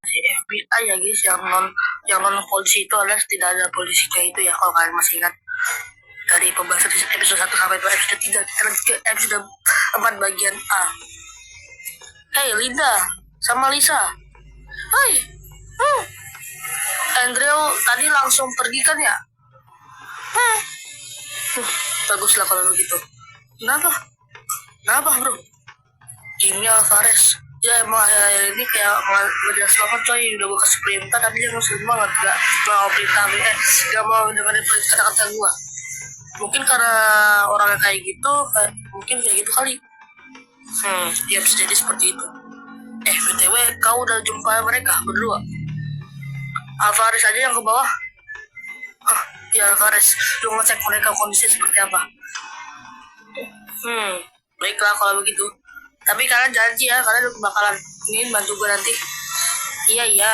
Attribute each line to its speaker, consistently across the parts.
Speaker 1: si FBI ya guys, yang non polisi itu alias tidak ada polisinya itu ya, kalau kalian masih ingat dari pembahasan episode 1 sampai episode 3. Kita lanjut ke episode 4 bagian A. Hey Linda sama Lisa, hai. Andrew tadi langsung pergi kan ya? Baguslah kalau begitu. Kenapa bro? Jimmy Alvarez ya emang ini kayak nggak jelas banget coy. Udah gue kasih perintah tapi dia nggak banget, gak mau perintah, gak mau dengerin kata-kata gue. Mungkin karena orangnya kayak gitu, mungkin kayak gitu kali. Ya bisa jadi seperti itu. BTW kau udah jumpa mereka berdua? Alvarez aja yang ke bawah. Ya Alvarez, lu ngecek mereka kondisi seperti apa? Baiklah kalau begitu. Tapi kalian janji ya, kalian bakalan ingin bantu gue nanti. Iya.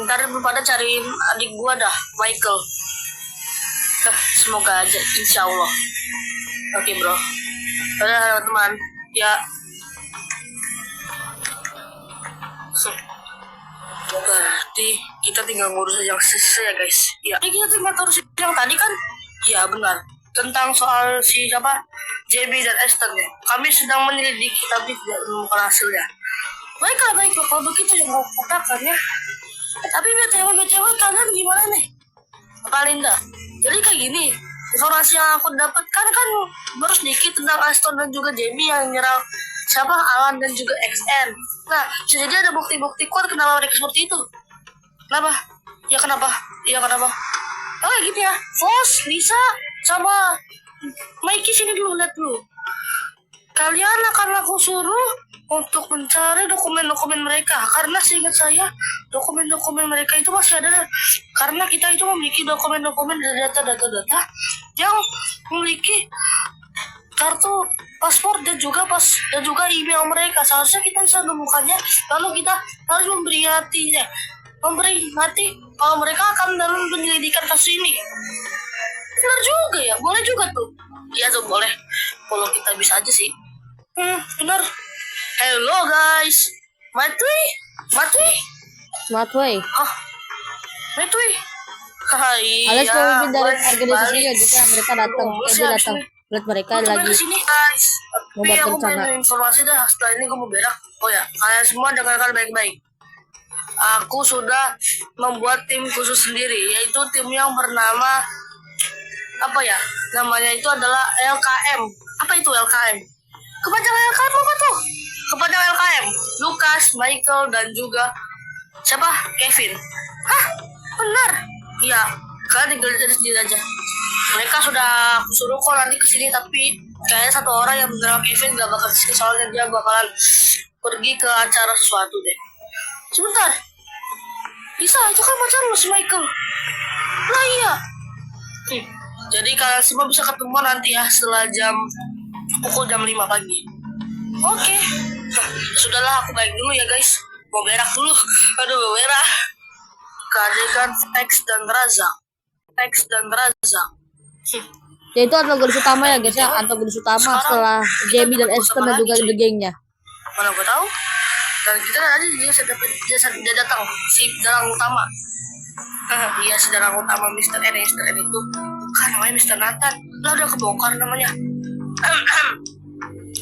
Speaker 1: Ntar belum pada cariin adik gue dah, Michael. Semoga aja, insya Allah. Oke bro. Udah teman, ya. Berarti kita tinggal ngurus yang selesai ya guys. Ya, kita tinggal ngurus yang tadi kan? Ya benar. Tentang soal si siapa? JB dan Esther ya. Kami sedang menyelidiki tapi tidak menemukan hasilnya. Baiklah. Kalau begitu yang mau katakan ya. Tapi BTW kalian gimana nih? Apa Linda? Jadi kayak gini. Informasi yang aku dapatkan kan baru sedikit tentang Aston dan juga JB yang nyerang siapa? Alan dan juga XN. Nah, jadi ada bukti-bukti kuat kenapa mereka seperti itu. Kenapa? Oh kayak gitu ya. Foss, Lisa, sama Mikey sini dulu, lihat dulu. Kalian akan aku suruh untuk mencari dokumen-dokumen mereka. Karena seingat saya, dokumen-dokumen mereka itu masih ada. Karena kita itu memiliki dokumen-dokumen dan data-data yang memiliki kartu paspor dan juga email mereka. Seharusnya kita bisa menemukannya. Lalu kita harus memperingati kalau mereka akan dalam penyelidikan kasus ini. Benar juga ya, boleh juga tuh. Iya tuh boleh. Kalau kita bisa aja sih. Benar. Hello guys. Matui.
Speaker 2: Matui.
Speaker 1: Hai.
Speaker 2: Alias pemimpin dari organisasinya juga mereka datang. Dia datang. Lihat mereka lagi
Speaker 1: sini guys.
Speaker 2: membuat
Speaker 1: Aku
Speaker 2: rencana.
Speaker 1: pengen informasi dah. Setelah ini aku mau berak. Oh ya, kalian semua dengarkan baik-baik. Aku sudah membuat tim khusus sendiri, yaitu tim yang bernama apa ya? Namanya itu adalah LKM. Apa itu LKM? Kepanjangan LKM apa tuh? Kepanjangan LKM. Lucas, Michael dan juga siapa? Kevin. Benar. Iya, kalian tinggal lihat sendiri aja. Mereka sudah suruh kok nanti kesini, tapi kayaknya satu orang yang bernama Kevin gak bakal kesini soalnya dia bakalan pergi ke acara sesuatu deh. Sebentar. Bisa, itu kan pacar lu si Michael. Lah iya. Jadi kalian semua bisa ketemu nanti ya setelah pukul jam 5 pagi. Oke. Sudahlah, aku balik dulu ya guys. Mau berak dulu. Aduh, berak. Keadegan Tex dan Raza.
Speaker 2: Ya itu antagonis utama ya guys ya. Antagonis utama setelah Jamie dan Esther dan juga gengnya.
Speaker 1: Mana gue tahu. Dan kita aja dia datang si dalang utama. Iya, si dalang utama Mr. N itu bukan namanya Mr. Nathan. Lah udah kebongkar namanya.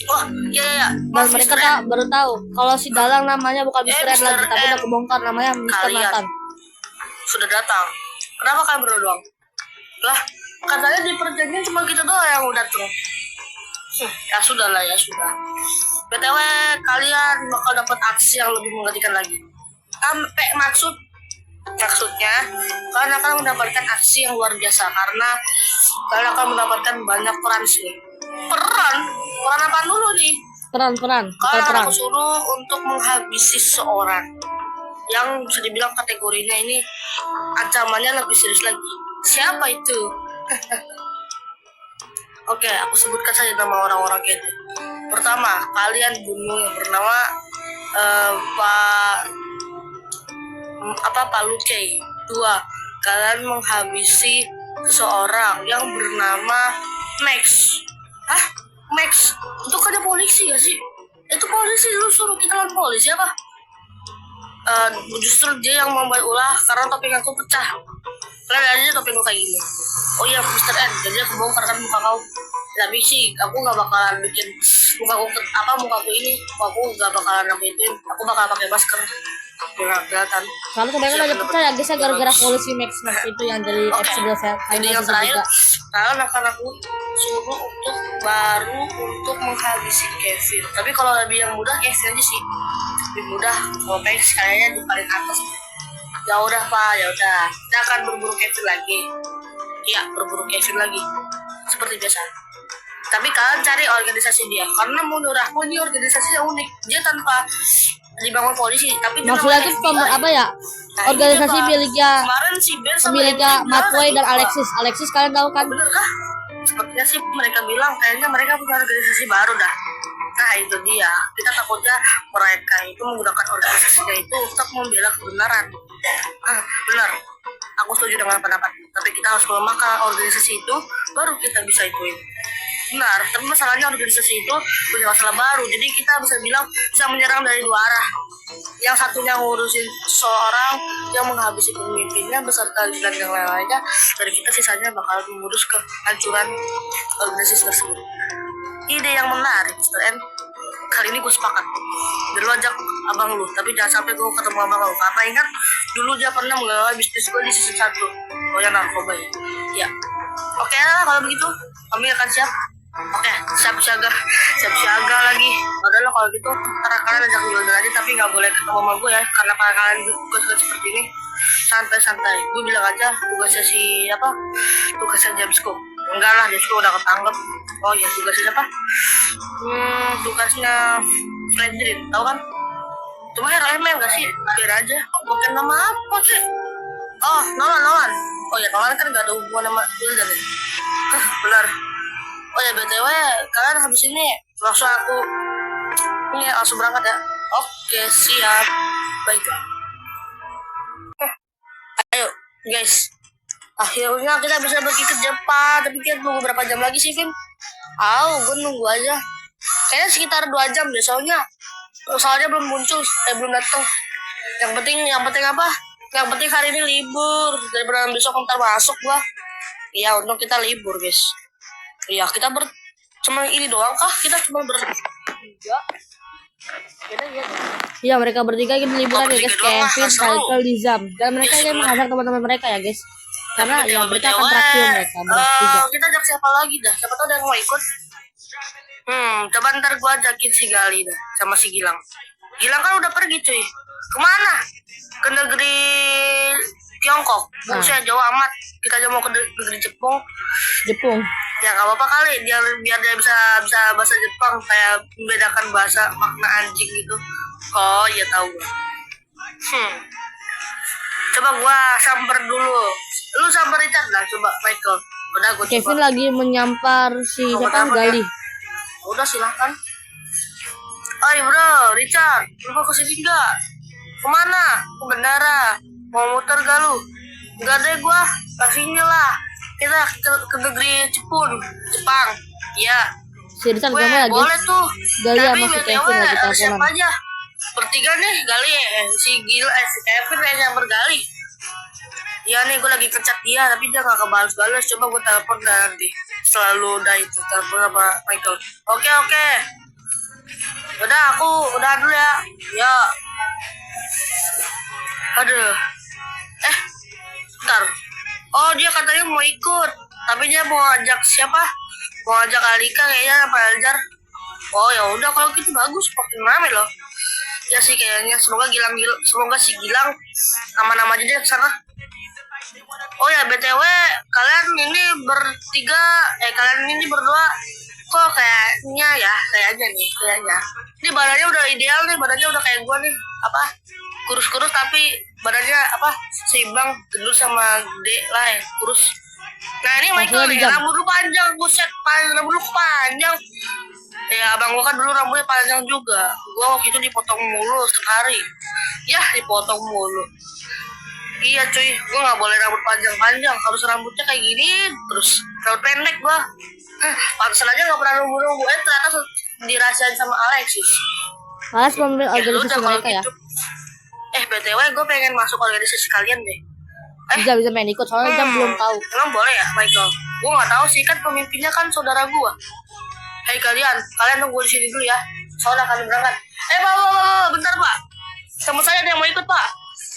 Speaker 1: Wah, iya.
Speaker 2: Dan mereka baru tahu kalau si dalang namanya bukan Mr. N lagi, tapi udah kebongkar namanya Mr. Nathan.
Speaker 1: Sudah datang. Kenapa kalian berdua doang? Lah, katanya di perjanjian cuma kita doang yang udah tuh. Ya sudah. BTW kalian bakal dapat aksi yang lebih mengerikan lagi. Sampai maksudnya kalian akan mendapatkan aksi yang luar biasa karena kalian akan mendapatkan banyak peran sih. Peran apa dulu nih?
Speaker 2: Peran.
Speaker 1: Kalian akan aku suruh untuk menghabisi seseorang yang bisa dibilang kategorinya ini ancamannya lebih serius lagi. Siapa itu? Oke, aku sebutkan saja nama orang-orang itu. Pertama, kalian bunuh yang bernama Pak Luce. 2, kalian menghabisi seseorang yang bernama Max. Max? Itu kan polisi gak sih? Itu polisi, lu suruh kita lawan polisi apa? justru dia yang membuat ulah karena topeng aku pecah. Kalian aja topeng kayak gini. Oh iya, Mr. N, jadi aku bongkar kan muka kau. Tapi sih, aku nggak bakalan bikin mukaku ini, mukaku nggak bakalan aku ituin. Aku bakal pakai masker. Biar kelihatan.
Speaker 2: Kalau kebanyakan aja pecah ya guys ya, gara-gara polisi Max itu yang dari
Speaker 1: Oke.
Speaker 2: episode saya
Speaker 1: Jadi yang terakhir, kalian akan aku suruh untuk menghabisi Kevin. Tapi kalau lebih yang mudah, Kevin aja sih. Lebih mudah. Kalau Max kayaknya di paling atas. Ya udah Pak, ya udah. Kita akan berburu Kevin lagi. Iya, berburu Kevin lagi. Seperti biasa. Tapi kalian cari organisasi dia, karena menurut aku ini organisasi yang unik. Dia tanpa dibangun polisi, tapi dia
Speaker 2: maksudnya
Speaker 1: namanya
Speaker 2: itu
Speaker 1: FBI.
Speaker 2: apa ya?
Speaker 1: Nah,
Speaker 2: Organisasi
Speaker 1: ini dia, Pak.
Speaker 2: miliknya
Speaker 1: Kemarin si Ben sama
Speaker 2: miliknya
Speaker 1: Andy bilang
Speaker 2: Matway
Speaker 1: lagi,
Speaker 2: dan
Speaker 1: Pak.
Speaker 2: Alexis kalian tahu kan?
Speaker 1: Bener kah? Sepertinya sih mereka bilang kayaknya mereka punya organisasi baru dah. Nah itu dia, kita takutnya mereka itu menggunakan organisasinya itu untuk membela kebenaran. Benar, aku setuju dengan pendapat. Tapi kita harus melemahkan organisasi itu, baru kita bisa ituin. Benar, tapi masalahnya organisasi itu punya masalah baru. Jadi kita bisa bilang bisa menyerang dari dua arah. Yang satunya ngurusin seorang yang menghabisi pemimpinnya beserta dan yang lain-lainnya. Dari kita sisanya bakal mengurus kehancuran organisasi tersebut. Ide yang menarik, Mr. N. Kali ini gue sepakat. Dulu ajak abang lu, tapi jangan sampai gue ketemu abang lu. Karena ingat, dulu dia pernah mengelola bisnis gue di season 1. Oh ya, narkoba ya. Ya. Oke lah, kalau begitu, kami akan siap. Oke, siap siaga lagi. Udah lah kalau gitu, karena kalian ajak gue aja, tapi nggak boleh ketemu sama gue ya, karena kalian tugas seperti ini santai-santai. Gue bilang aja tugasnya tugasnya James Cook. Enggak lah, James Cook udah ketangkep. Oh ya, tugasnya siapa? Tugasnya Fredrin, tahu kan? Cuma hero ML gak sih? Biar aja. Bukan nama apa sih? Oh, Nolan. Oh ya, Nolan kan gak ada hubungan sama Wildan ya? Benar. Oh ya, BTW, kalian habis ini langsung langsung berangkat ya? Oke, siap. Baik. Ayo, guys. Akhirnya kita bisa pergi ke Jepang. Tapi kita tunggu berapa jam lagi sih, Vin? Gue nunggu aja. Kayaknya sekitar 2 jam deh, soalnya belum muncul, belum datang. Yang penting apa? Yang penting hari ini libur, daripada besok ntar masuk gua. Iya, untung kita libur, guys. Iya, kita cuma ini doang kah? Kita cuma bertiga.
Speaker 2: Iya, mereka bertiga ini liburan ya guys. Kevin, Michael, Lizam, dan mereka yang mengajak teman-teman mereka ya guys. Karena ya mereka akan traktir mereka bertiga.
Speaker 1: Kita ajak siapa lagi dah? Siapa tahu ada yang mau ikut. Coba ntar gua ajakin si Gali dah sama si Gilang. Gilang kan udah pergi cuy. Kemana? Ke negeri Tiongkok. Maksudnya jauh amat. Kita aja mau ke negeri Jepang. Ya nggak apa-apa kali. Biar dia bisa bahasa Jepang, kayak membedakan bahasa makna anjing gitu. Oh iya tahu gua. Coba gua samper dulu. Lu samper Richard lah, coba Michael. Udah gua
Speaker 2: Kevin
Speaker 1: coba.
Speaker 2: lagi menyampar si siapa? Gali.
Speaker 1: Udah silahkan. Hai bro, Richard, lu mau kesini nggak? Kemana? Ke bandara. Mau muter gak lu? Enggak deh gua, kasihnya lah. Kita ke negeri Jepang. Iya.
Speaker 2: Si Richard
Speaker 1: Gue
Speaker 2: gak mau
Speaker 1: boleh tuh.
Speaker 2: Gali
Speaker 1: Tapi
Speaker 2: sama si
Speaker 1: BTW,
Speaker 2: Kevin lagi
Speaker 1: siapa
Speaker 2: teleponan.
Speaker 1: aja? Bertiga nih, Gali si Kevin yang bergali. Iya nih, gue lagi kecat dia, tapi dia gak kebalas-balas. Coba gue telepon nanti. Selalu udah itu, telepon sama Michael. Oke. Udah, aku udah dulu ya. Ya. Aduh. Bentar. Oh, dia katanya mau ikut. Tapi dia mau ajak siapa? Mau ajak Alika kayaknya, apa Aljar. Oh ya udah, kalau gitu bagus, makin rame loh. Ya sih kayaknya, semoga si Gilang aman-aman aja deh kesana. Oh ya BTW, kalian ini berdua kok kayaknya ini badannya udah ideal nih, badannya udah kayak gua nih, kurus-kurus tapi badannya seimbang, gendut sama gede lah ya, kurus. Nah ini Michael nih, rambut lu panjang, buset, rambut lu panjang. Ya abang gua kan dulu rambutnya panjang juga, gua waktu itu dipotong mulu sekali. Ya dipotong mulu. Iya cuy, gue gak boleh rambut panjang-panjang, harus rambutnya kayak gini terus, rambut pendek gue. Pantesan aja gak pernah nunggu-nunggu, ternyata dirahasiain sama Alexis.
Speaker 2: Alex pemimpin organisasi mereka ya.
Speaker 1: BTW gue pengen masuk organisasi kalian deh.
Speaker 2: Bisa main ikut soalnya Jam belum tahu.
Speaker 1: Emang boleh ya, Michael? Gue nggak tahu sih, kan pemimpinnya kan saudara gue. Hei kalian tunggu di sini dulu ya. Soalnya akan berangkat. Pak, bentar Pak. Teman saya ada yang mau ikut Pak.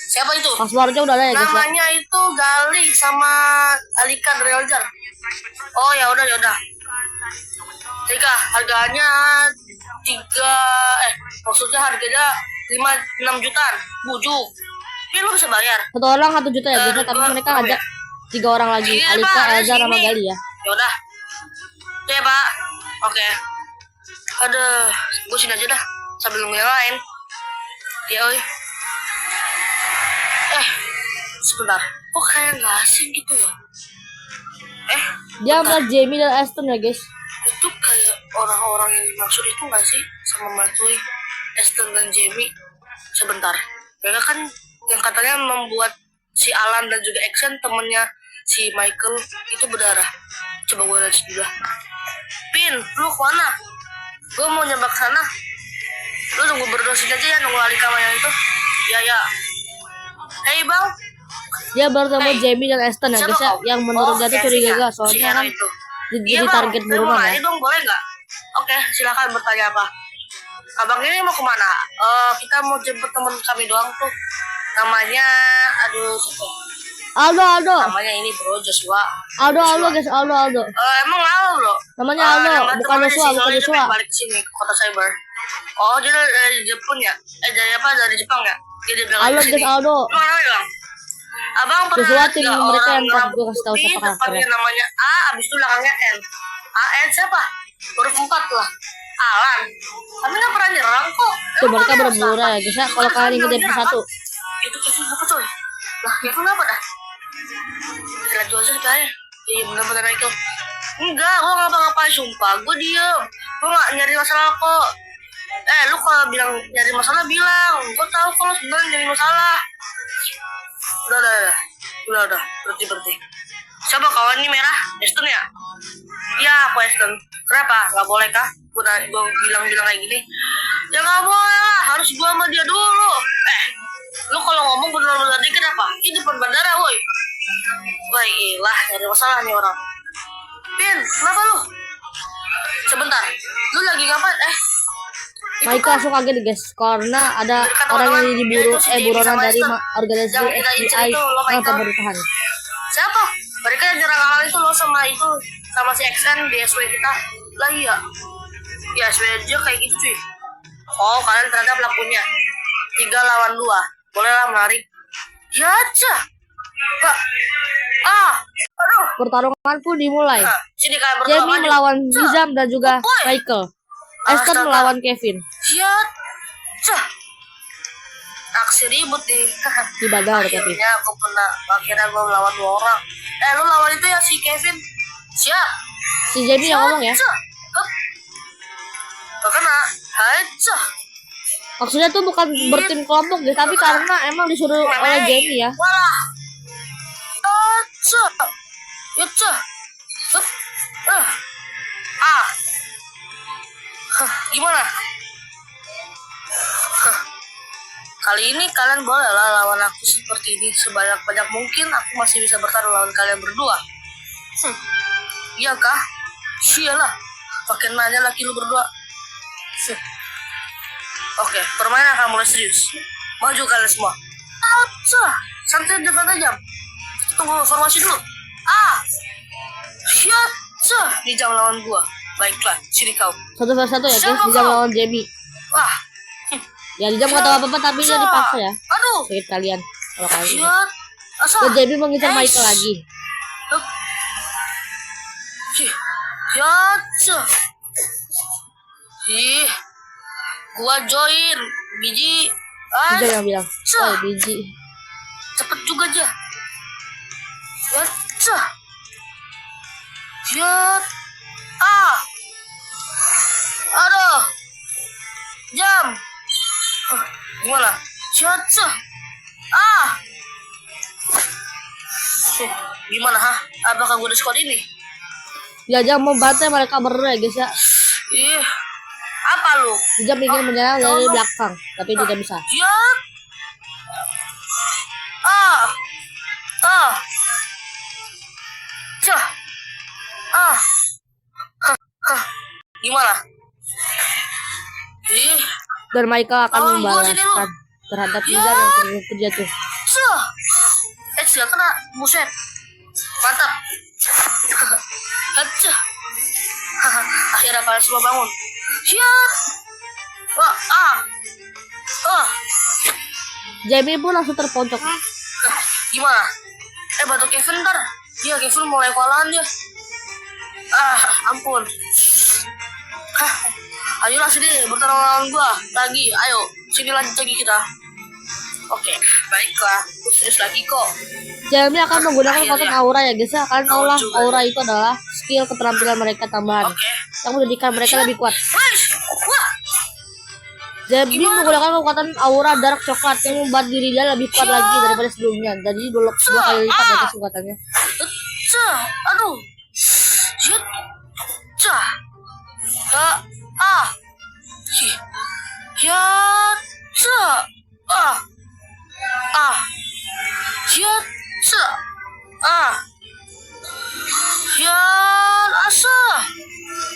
Speaker 1: Siapa itu?
Speaker 2: Passwordnya udah ada ya guys.
Speaker 1: Namanya itu Gali sama Alika dari Aljar. Oh ya udah. Alika, harganya maksudnya harganya 5-6 jutaan. Bujuk. Ini lu bisa bayar.
Speaker 2: Satu orang 1 juta ya guys, tapi mereka ajak 3 orang lagi.
Speaker 1: Iya,
Speaker 2: Alika,
Speaker 1: Pak,
Speaker 2: Elza, sama
Speaker 1: sini.
Speaker 2: Gali ya.
Speaker 1: Ya udah. Ya Pak. Oke. Aduh, gue sini aja dah sambil nunggu yang lain. Ya oi. Sebentar. Kok kayak nggak asing gitu ya?
Speaker 2: Dia sama Jamie dan Aston ya guys.
Speaker 1: Itu kayak orang-orang yang dimaksud itu nggak sih sama Matsui, Aston dan Jamie? Sebentar. Mereka kan yang katanya membuat si Alan dan juga Action temennya si Michael itu berdarah. Coba gue lihat juga. Pin, lu kemana? Gue mau nyoba ke sana. Lu tunggu berdua sini aja ya, nunggu Alika sama yang itu. Ya. Hei bang.
Speaker 2: Dia baru sama Jamie dan Aston ya guys ya, yang menurut dia tuh curiga soalnya kan jadi target buruan ya.
Speaker 1: Dong, boleh nggak? Oke, silakan bertanya apa. Abang ini mau kemana? Kita mau jemput teman kami doang tuh. Namanya,
Speaker 2: Aldo.
Speaker 1: Namanya ini bro, Joshua.
Speaker 2: Aldo guys, Aldo.
Speaker 1: Emang Aldo bro?
Speaker 2: Namanya Aldo, bukan Joshua.
Speaker 1: Balik ke sini ke kota cyber. Oh, dia dari Jepun ya? Dari Jepang ya? Dia bilang
Speaker 2: Aldo guys, Aldo.
Speaker 1: Mana ya? Abang pernah
Speaker 2: Joshua tim
Speaker 1: nggak
Speaker 2: mereka yang
Speaker 1: orang
Speaker 2: tak gue kasih tahu
Speaker 1: putih,
Speaker 2: siapa
Speaker 1: depannya
Speaker 2: karakternya.
Speaker 1: namanya A, abis itu belakangnya N. AN siapa? Huruf 4 lah. Alan. Tapi nggak pernah nyerang kok.
Speaker 2: Tuh mereka berburu ya guys ya. Kalau kalian ingat episode 1.
Speaker 1: Itu Kevin apa coy? Lah Kevin apa dah? Kita jual aja kayaknya. Iya bener-bener itu. Enggak, gue nggak ngapa-ngapain sumpah. Gue diem. Gue nggak nyari masalah kok. Lu kalau bilang nyari masalah bilang. Gue tahu kalau sebenarnya nyari masalah. Udah. Berhenti. Siapa kawan ini merah? Aston ya? Iya, aku Aston. Kenapa? Gak boleh kah? Gue bilang kayak gini. Ya gak boleh lah. Harus gue sama dia dulu. Lu kalau ngomong bener-bener dikit apa? Ini depan bandara, woi. Wah, ilah. Nyari masalah nih orang. Pin, kenapa lu? Sebentar. Lu lagi ngapain?
Speaker 2: Michael langsung kaget guys karena ada orang yang diburu buronan dari organisasi FBI pemerintahan.
Speaker 1: Siapa? Mereka yang nyerang awal itu lo sama si XN di SW kita. Lah iya. Ya SW aja kayak gitu cuy. Oh kalian ternyata pelakunya. 3 lawan 2. Boleh lah menarik. Ya aja. Aduh.
Speaker 2: Pertarungan pun dimulai.
Speaker 1: Sini kalian berdua
Speaker 2: Jamie melawan Nizam dan juga Michael. Aston melawan Kevin.
Speaker 1: Ya, aksi ribut nih.
Speaker 2: Di bandara tapi.
Speaker 1: Akhirnya gue melawan 2 orang. Lu lawan itu ya si Kevin. Siap.
Speaker 2: Si Jamie yang ngomong ya.
Speaker 1: Gak kena.
Speaker 2: Maksudnya tuh bukan bertim kelompok guys, tapi karena emang disuruh oleh Jamie ya.
Speaker 1: Walah. Gimana? Kali ini kalian boleh lah lawan aku seperti ini. Sebanyak-banyak mungkin aku masih bisa bertarung lawan kalian berdua. Iya kah? Sialah. Pakai nanya laki lu berdua. Oke, permainan akan mulai serius. Maju kalian semua. Santai depan tajam. Tunggu formasi dulu. Di jam lawan gua. Baiklah, sini kau.
Speaker 2: 1 vs 1 ya guys, Nizam lawan Jamie.
Speaker 1: Wah.
Speaker 2: Ya Nizam gak tahu apa-apa tapi dia dipaksa ya.
Speaker 1: Aduh.
Speaker 2: Sakit kalian kalau kalian.
Speaker 1: Asa.
Speaker 2: Dan Jamie mengincar Michael lagi.
Speaker 1: Gua join biji.
Speaker 2: Nizam yang bilang, oh biji.
Speaker 1: Cepet juga aja. Aduh. Jam. Gimana? Gimana apakah gue di squad ini?
Speaker 2: Ya Jam mau bantai mereka berdua ya guys ya.
Speaker 1: Apa lu?
Speaker 2: Jam ingin menyerang dari belakang tapi tidak bisa. Dan Michael akan
Speaker 1: Lawan gua sini lu.
Speaker 2: membalaskan terhadap Nizam yang terjatuh.
Speaker 1: Cah. Dia kena. Buset. Mantap. Acah. Akhirnya kalian semua bangun. Siap. Wah,
Speaker 2: Jamie pun langsung terpojok.
Speaker 1: Gimana? Bantu Kevin ntar. Iya, Kevin mulai kewalahan dia. Ampun. Ayolah sini, bertarung lawan gua lagi. Ayo, sini lanjut lagi kita. Oke, baiklah. Aku serius lagi kok.
Speaker 2: Jamie akan menggunakan kekuatan aura ya guys ya. Kalian tahu lah, aura itu adalah skill keterampilan mereka tambahan yang menjadikan mereka lebih kuat.
Speaker 1: Wah,
Speaker 2: Jamie menggunakan kekuatan aura dark coklat yang membuat dirinya lebih kuat lagi daripada sebelumnya. Jadi dua kali lipat ya guys kekuatannya.
Speaker 1: aduh. Shit.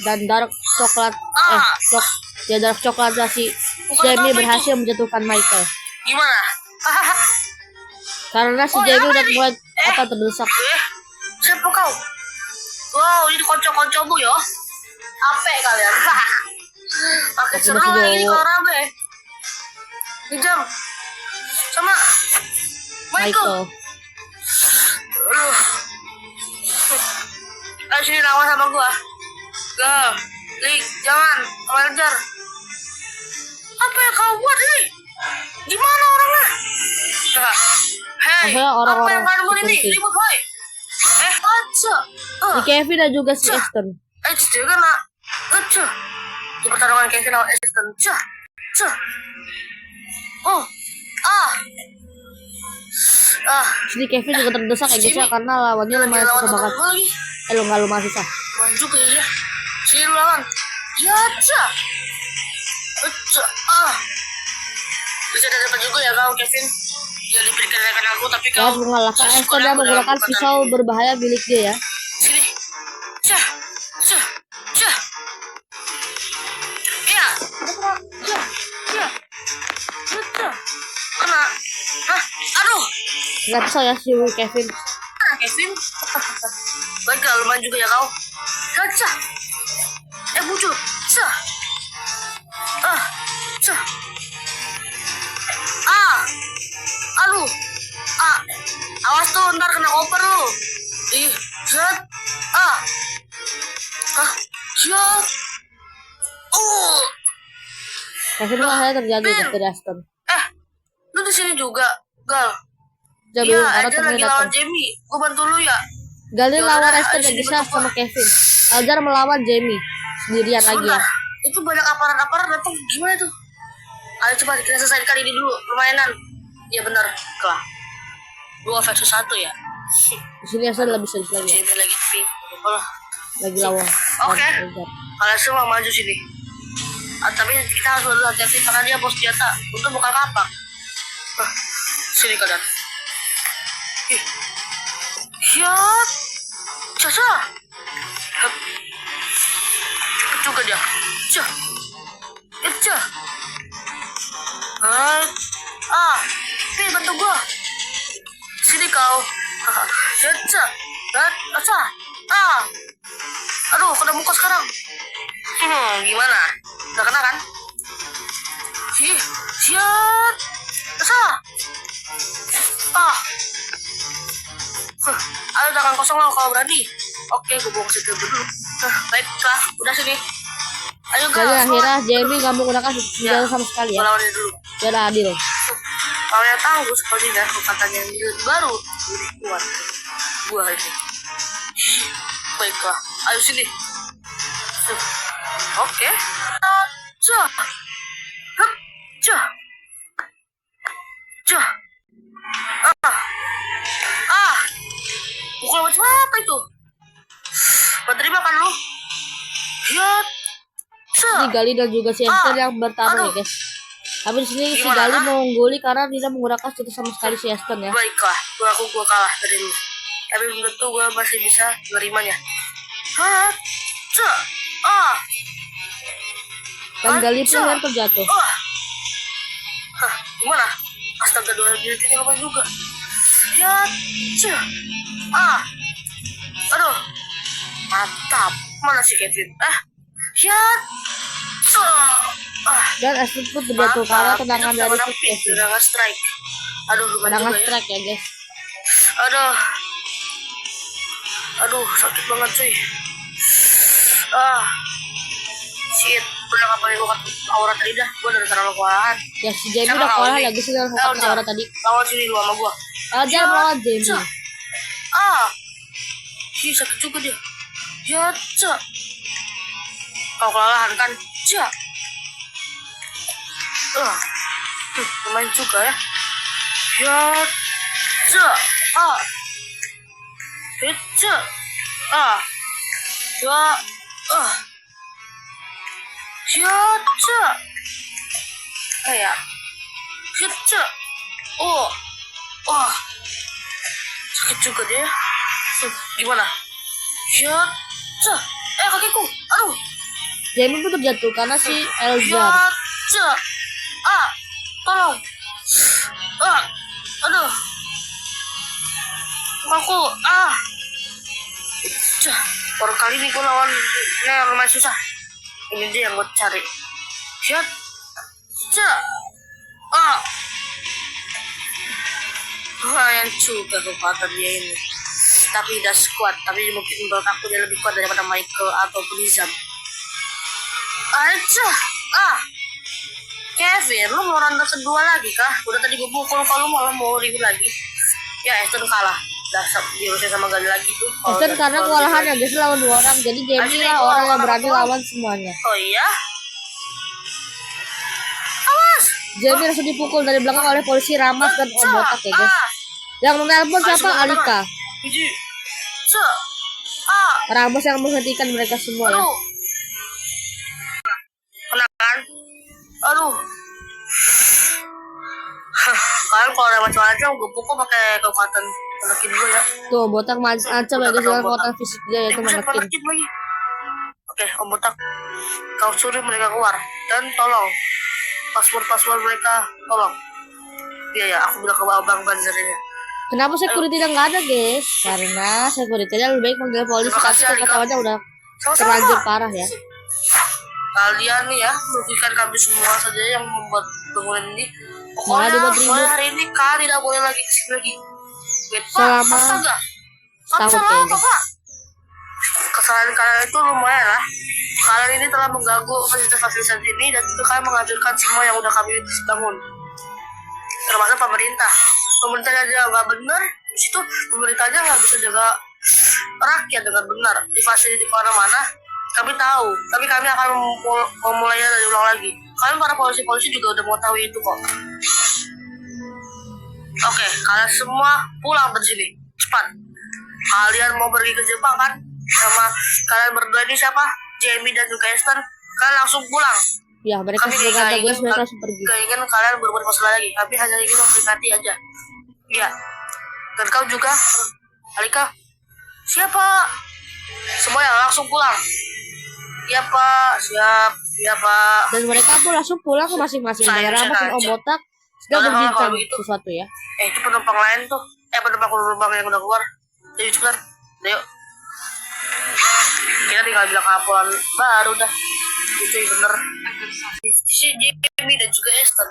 Speaker 2: Dan dark coklat dark coklat si Jamie berhasil menjatuhkan Michael
Speaker 1: Gimana?
Speaker 2: karena si Jamie udah mulai terdesak.
Speaker 1: Siapa kau? Wow, ini konco-koncomu ya. Ape kalian. Pakai seru ini kalau rame. Nizam sama Michael. Ayo sini lawan sama gua. Go, Lik, jangan, Wajar. Apa yang kau buat ini? Gimana orangnya? Hei, apa yang kalian buat ini? Ribut, boy. Aja.
Speaker 2: Si Kevin dan juga si Aston.
Speaker 1: Juga nak. Aja. Di pertarungan Kevin lawan Aston.
Speaker 2: Jadi Kevin juga terdesak ya guys ya karena lawannya lumayan susah banget. Nggak lumayan susah.
Speaker 1: Lumayan juga ya. Sini lu lawan. Ya aja. Bisa dapat juga ya kau Kevin. Ya diberikan rekan aku tapi kau
Speaker 2: harus mengalahkan Aston yang menggunakan pisau berbahaya milik dia ya.
Speaker 1: Sini. Iya. Kena. Aduh.
Speaker 2: Nggak bisa ya si Kevin.
Speaker 1: Kevin. Baiklah lumayan juga ya kau. Caca. Muncul. Aduh. Awas tuh ntar kena koper lu. Set. Set.
Speaker 2: Kevin akhirnya terjatuh dari Aston.
Speaker 1: Lu di sini juga, Gal?
Speaker 2: Jadi
Speaker 1: Iya, aja lagi lawan Jamie. Gua bantu lu ya.
Speaker 2: Gali lawan Aston dan bisa sama Kevin. Aljar melawan Jamie sendirian lagi ya.
Speaker 1: Itu banyak aparat datang gimana tuh? Ayo coba kita selesaikan ini dulu permainan. Iya benar, kelah. 2 versus 1 ya.
Speaker 2: Di sini Aston lebih sedikit lagi.
Speaker 1: Jamie lagi tapi
Speaker 2: lagi lawan.
Speaker 1: Oke. Kalian semua maju sini. Tapi kita harus lebih hati-hati karena dia bos senjata. Untuk buka kapak. Sini kalian. Siap. Caca. Cepet juga dia. Bantu gua. Sini kau. Aduh, kena muka sekarang. Gimana? Udah kena kan? Siap. Ayo jangan kosong lah kalau berani. Oke, gue bawa ke situ dulu. Baiklah, udah sini. Ayo guys.
Speaker 2: Jadi akhirnya Jamie nggak menggunakan senjata sama sekali ya.
Speaker 1: Lawannya dulu.
Speaker 2: Biar adil.
Speaker 1: Kalau yang tangguh sepertinya katanya yang baru lebih kuat. Gua ini. Baiklah, ayo sini. Oke. Pukul macam apa itu? Terima kan lu?
Speaker 2: Ini Gali dan juga si Aston yang bertarung ya guys. Tapi di sini si Gali mengungguli karena tidak menggunakan senjata sama sekali si Aston ya.
Speaker 1: Baiklah, gua kalah dari lu. Tapi belum tentu gua masih bisa menerimanya.
Speaker 2: Dan Gali pun yang terjatuh.
Speaker 1: Gimana? Astaga, 2 detik apa juga. Ya, aduh, mantap. Mana si Kevin? Ya,
Speaker 2: Dan Aston pun terjatuh karena tendangan dari si Kevin.
Speaker 1: tendangan strike. Aduh, lumayan
Speaker 2: Tendangan
Speaker 1: juga ya.
Speaker 2: strike ya guys.
Speaker 1: Aduh, sakit banget cuy. Shit, udah ngapain gua aura tadi dah. Gua udah terlalu kewalahan.
Speaker 2: Ya si Jamie udah kalah lagi sih dengan hukum aura tadi.
Speaker 1: Lawan sini dulu sama gua.
Speaker 2: Jangan melawan Jamie.
Speaker 1: Ih, sakit juga dia. Ya, kau kelelahan kan? Lumayan juga ya. Ya, kayak sakit juga dia. Gimana? Kakiku. Aduh.
Speaker 2: Jamie pun terjatuh karena si Elzar.
Speaker 1: Tolong. Aduh. Aku. Baru kali ini gue lawan yang lumayan susah. Ini dia yang gue cari. Lumayan juga kekuatan dia ini. Tapi udah kuat. Tapi mungkin menurut aku dia lebih kuat daripada Michael ataupun Nizam. Kevin, lu mau ronde kedua lagi kah? Udah tadi gue pukul, kalau malah mau ribut lagi. Ya, Aston kalah. Dasar diurusin sama Gali lagi tuh.
Speaker 2: Aston karena kewalahan ya guys lawan 2 orang. Jadi Jamie lah orang yang berani lawan semuanya.
Speaker 1: Oh iya? Awas!
Speaker 2: Jamie langsung dipukul dari belakang oleh polisi Ramas dan Om Botak ya guys. Yang menelpon siapa? Alika. Ramas yang menghentikan mereka semua ya.
Speaker 1: Kena kan? Aduh. Kalian kalau ada macam-macam gue pukul pakai kekuatan penekin gue ya.
Speaker 2: Tuh Botak ancam ya guys dengan kekuatan fisik dia yaitu menekin.
Speaker 1: Lagi. Oke, Om Botak, kau suruh mereka keluar dan tolong paspor mereka tolong. Iya ya, aku bilang ke Bang Banzernya.
Speaker 2: Kenapa security-nya nggak ada guys? Karena security-nya lebih baik manggil polisi tapi ketahuannya udah terlanjur parah ya.
Speaker 1: Kalian nih ya merugikan kami semua saja yang membuat bangunan ini. Pokoknya hari ini kalian tidak boleh lagi kesini lagi.
Speaker 2: Selama setahun kayaknya.
Speaker 1: Kesalahan kalian itu lumayan lah. Kalian ini telah mengganggu fasilitas ini dan itu kalian menghancurkan semua yang udah kami bangun. Termasuk pemerintah. Pemerintahnya aja nggak benar, di situ pemerintahnya nggak bisa jaga rakyat dengan benar. Di fasilitas mana-mana kami tahu, tapi kami akan memulainya dari ulang lagi. Kalian para polisi juga udah mengetahui itu kok. Oke, kalian semua pulang dari sini cepat. Kalian mau pergi ke Jepang kan? Sama kalian berdua ini siapa? Jamie dan juga Aston. Kalian langsung pulang.
Speaker 2: Ya, mereka sudah kata guys, mereka langsung pergi.
Speaker 1: Gak ingin kalian berbuat masalah lagi, tapi hanya ingin memperingati aja. Iya. Dan kau juga, Alika. Siapa? Semuanya langsung pulang. Iya Pak, siap. Iya Pak.
Speaker 2: Dan mereka pun langsung pulang ke masing-masing. Daerah dan Om Botak sedang berbincang sesuatu ya.
Speaker 1: Itu penumpang lain tuh. Penumpang yang udah keluar. Jadi cepetan. Ayo. Kita tinggal bilang kapan baru dah. Itu yang bener. Si Jamie dan juga Aston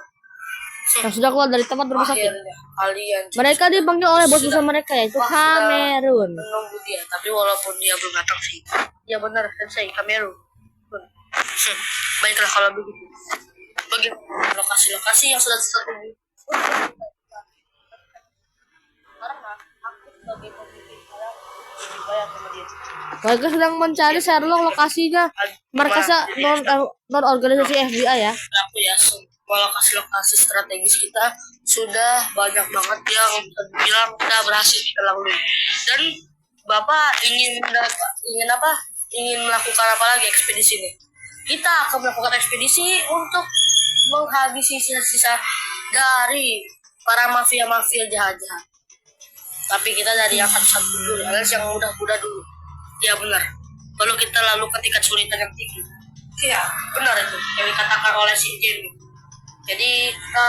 Speaker 2: yang sudah keluar dari tempat rumah sakit.
Speaker 1: Kalian
Speaker 2: mereka dipanggil oleh bos besar mereka yaitu Kamerun.
Speaker 1: Menunggu dia, tapi walaupun dia belum datang sih. Ya benar, Sensei Kamerun. Baiklah kalau begitu. Bagaimana lokasi-lokasi yang sudah tertuju? Karena aku sebagai pemimpin kalian dibayar sama dia.
Speaker 2: Mereka sedang mencari Sherlock lokasinya. Mereka non organisasi FBI ya.
Speaker 1: Aku ya, semua lokasi-lokasi strategis kita sudah banyak banget yang bilang udah berhasil kita lalui. Dan Bapak ingin apa? Ingin melakukan apa lagi ekspedisi ini? Kita akan melakukan ekspedisi untuk menghabisi sisa-sisa dari para mafia-mafia jahat-jahat. Tapi kita dari yang satu dulu, alias yang mudah-mudah dulu. Ya benar. Lalu kita lalu ke tingkat kesulitan yang tinggi. Iya, benar itu yang dikatakan oleh si Jamie. Jadi kita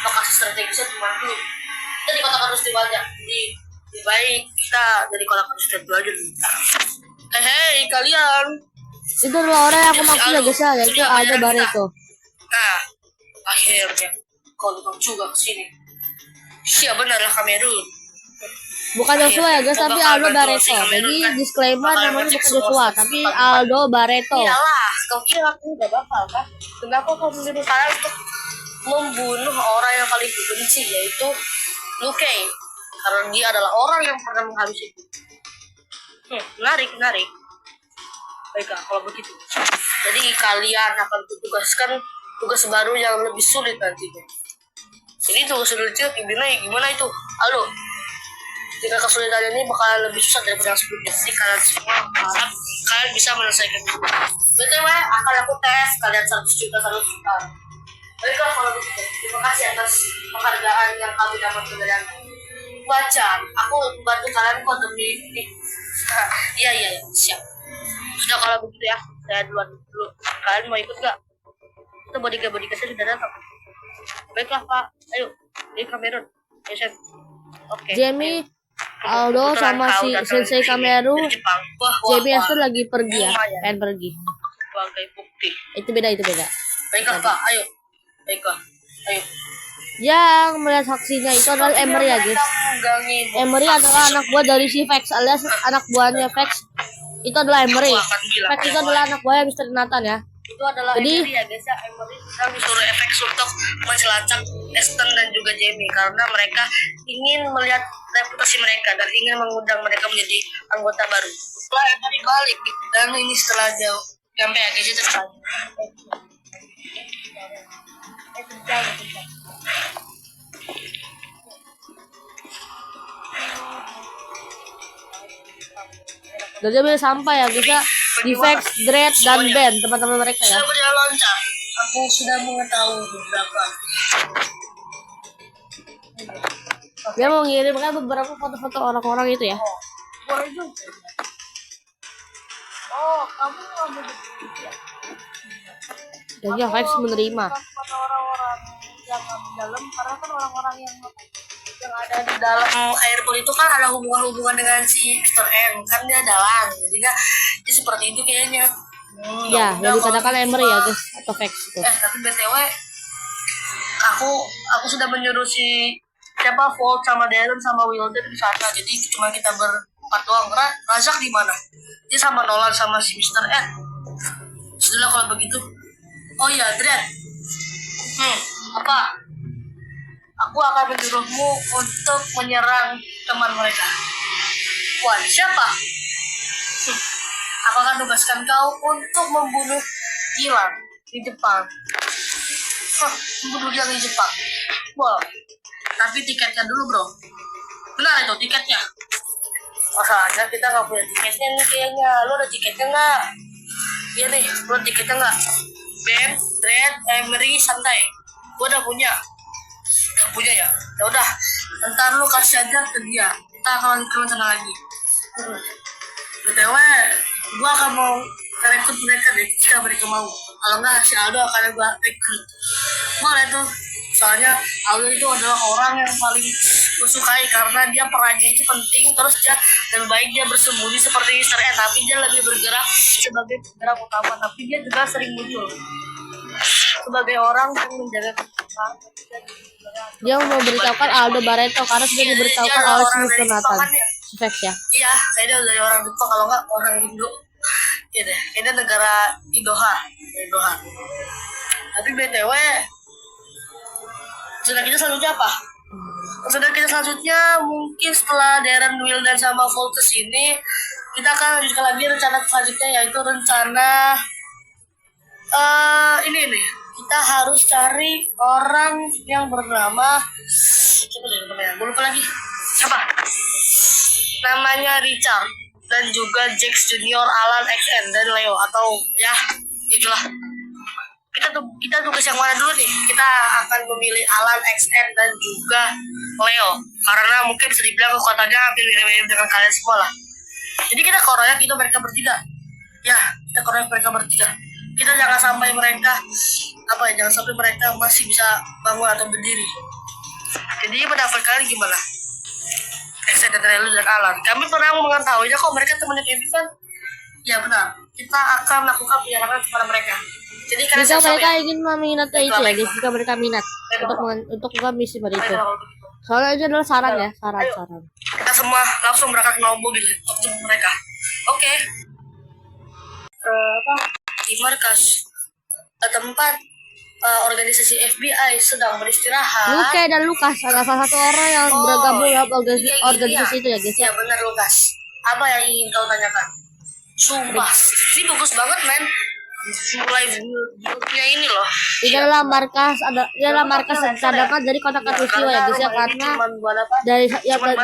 Speaker 1: lokasi strategisnya cuma dulu. Kita di kota Kardustin aja. Jadi lebih baik kita dari kota Kardustin dulu aja dulu. Hei kalian.
Speaker 2: Itu adalah orang yang aku maksud ya guys ya, yaitu Aldo Barreto.
Speaker 1: Nah, akhirnya kau datang juga ke sini. Iya benarlah Kamerun.
Speaker 2: Bukan Joshua ya guys, tapi Aldo Barreto. Jadi disclaimer namanya bukan Joshua, tapi Aldo Barreto.
Speaker 1: Iyalah, kau kira aku udah bakal kan? Kenapa kau menyuruh saya untuk membunuh orang yang paling dibenci, yaitu Luke? Karena dia adalah orang yang pernah menghabisi. Menarik. Baiklah, kalau begitu. Jadi kalian akan tugaskan tugas baru yang lebih sulit nantinya. Jadi tugas sulit gimana itu? Halo. Jika kesulitan ini bakalan lebih susah daripada yang sebelumnya. Jadi kalian semua harap kalian bisa menyelesaikan itu. BTW akan aku tes kalian 100 juta. Baiklah kalau begitu. Terima kasih atas penghargaan yang kami dapat dari Anda. Baca, aku bantu kalian kok demi ini. Iya, siap. Sudah kalau begitu ya, saya duluan dulu. Kalian mau ikut gak? Itu bodyguard saya sudah datang. Baiklah Pak, ayo di Kamerun. Ya, oke.
Speaker 2: Jamie, Aldo sama si Sensei Kameru, JBS tuh lagi pergi ya, pengen pergi.
Speaker 1: Sebagai bukti.
Speaker 2: Itu beda.
Speaker 1: Baiklah Pak, ayo. Baiklah, ayo.
Speaker 2: Yang melihat saksinya itu adalah Emery ya guys. Emery adalah anak buah dari si Vex alias anak buahnya Vex. Itu adalah Emery. Vex itu adalah anak buahnya Mr. Nathan ya.
Speaker 1: Itu adalah Emery ya guys ya. Emery sedang disuruh Vex untuk mencelacak Aston dan juga Jamie karena mereka ingin melihat reputasi mereka dan ingin mengundang mereka menjadi anggota baru. Setelah Emery balik dan ini setelah jauh sampai ya guys itu
Speaker 2: Dan dia bisa sampai ya bisa di Vex, Dread, dan Ben teman-teman mereka ya.
Speaker 1: Sudah berjalan lancar. Aku sudah mengetahui beberapa.
Speaker 2: Dia mau ngirim kan beberapa foto-foto orang-orang itu ya.
Speaker 1: Boleh juga. Oh, kamu ada
Speaker 2: Dan ya Vex menerima.
Speaker 1: pada orang-orang yang di dalam karena kan orang-orang yang ada di dalam airport itu kan ada hubungan dengan si Mr. M kan dia dalang jadi dia seperti itu kayaknya.
Speaker 2: Ya, jadi katakan Emery ya guys atau Vex itu.
Speaker 1: Tapi BTW aku sudah menyuruh si siapa Volt sama Darren sama Wilder di sana jadi cuma kita berempat doang. Razak di mana? Dia sama Nolan sama si Mr. N. Sudah kalau begitu. Oh iya, Dread. Apa? Aku akan menyuruhmu untuk menyerang teman mereka. Wah, siapa? Aku akan tugaskan kau untuk membunuh Gilang di Jepang. Membunuh Gilang di Jepang. Boleh. Tapi tiketnya dulu, bro. Benar itu tiketnya. Masalahnya kita nggak punya tiketnya nih kayaknya. Lo ada tiketnya nggak? Iya nih, lo tiketnya nggak? Ben, Dread, Emery, santai. Gue udah punya. Gak punya ya? Ya udah, ntar lu kasih aja ke dia. Kita akan lanjut ke sana lagi. BTW, gue akan mau rekrut mereka deh jika mereka mau. Kalau enggak, si Aldo akan gue rekrut. Boleh tuh. Soalnya Aldo itu adalah orang yang paling gue sukai karena dia perannya itu penting. Terus dia lebih baik dia bersembunyi seperti Mr. N, tapi dia lebih bergerak sebagai penggerak utama. Tapi dia juga sering muncul sebagai orang yang menjaga keseimbangan.
Speaker 2: Dia mau memberitahukan Aldo Barreto karena sudah diberitahukan oleh Mr. Nathan. Vex ya.
Speaker 1: Iya, saya dari orang Jepang kalau nggak orang Indo. Iya deh, ini negara Indoha. Tapi BTW, sudah kita selanjutnya apa? Sudah kita selanjutnya mungkin setelah Darren, Will dan sama Volt kesini, kita akan lanjutkan lagi rencana selanjutnya yaitu rencana ini nih. Kita harus cari orang yang bernama siapa deh namanya? Gue lupa lagi. Siapa? Namanya Richard dan juga Jax Junior, Alan XN dan Leo atau ya itulah. Kita tugas yang mana dulu nih? Kita akan memilih Alan XN dan juga Leo karena mungkin bisa dibilang kekuatannya hampir mirip-mirip dengan kalian semua lah. Jadi kita koroyak itu mereka bertiga. Ya, kita koroyak mereka bertiga. Kita jangan sampai mereka jangan sampai mereka masih bisa bangun atau berdiri. Jadi pendapat kalian gimana? Excited Relu dan Alan. Kami pernah mengetahuinya kok mereka temannya Kevin kan? Ya benar. Kita akan melakukan penyerangan kepada mereka. Jadi kalian
Speaker 2: Jika mereka
Speaker 1: ya.
Speaker 2: ingin meminati itu ya guys, jika mereka minat untuk misi pada itu. Soalnya itu adalah saran ya, saran.
Speaker 1: Kita semua langsung berangkat ke mobil untuk jemput mereka. Oke. Di markas tempat organisasi FBI sedang beristirahat.
Speaker 2: Luke dan Lukas adalah salah satu orang yang bergabung dalam organisasi itu ya guys.
Speaker 1: Ya benar Lukas. Apa yang ingin kau tanyakan? Sumpah, ini bagus banget men. Mulai buildnya ini loh.
Speaker 2: Ini adalah markas cadangan dari kota Katulistiwa ya guys ya, karena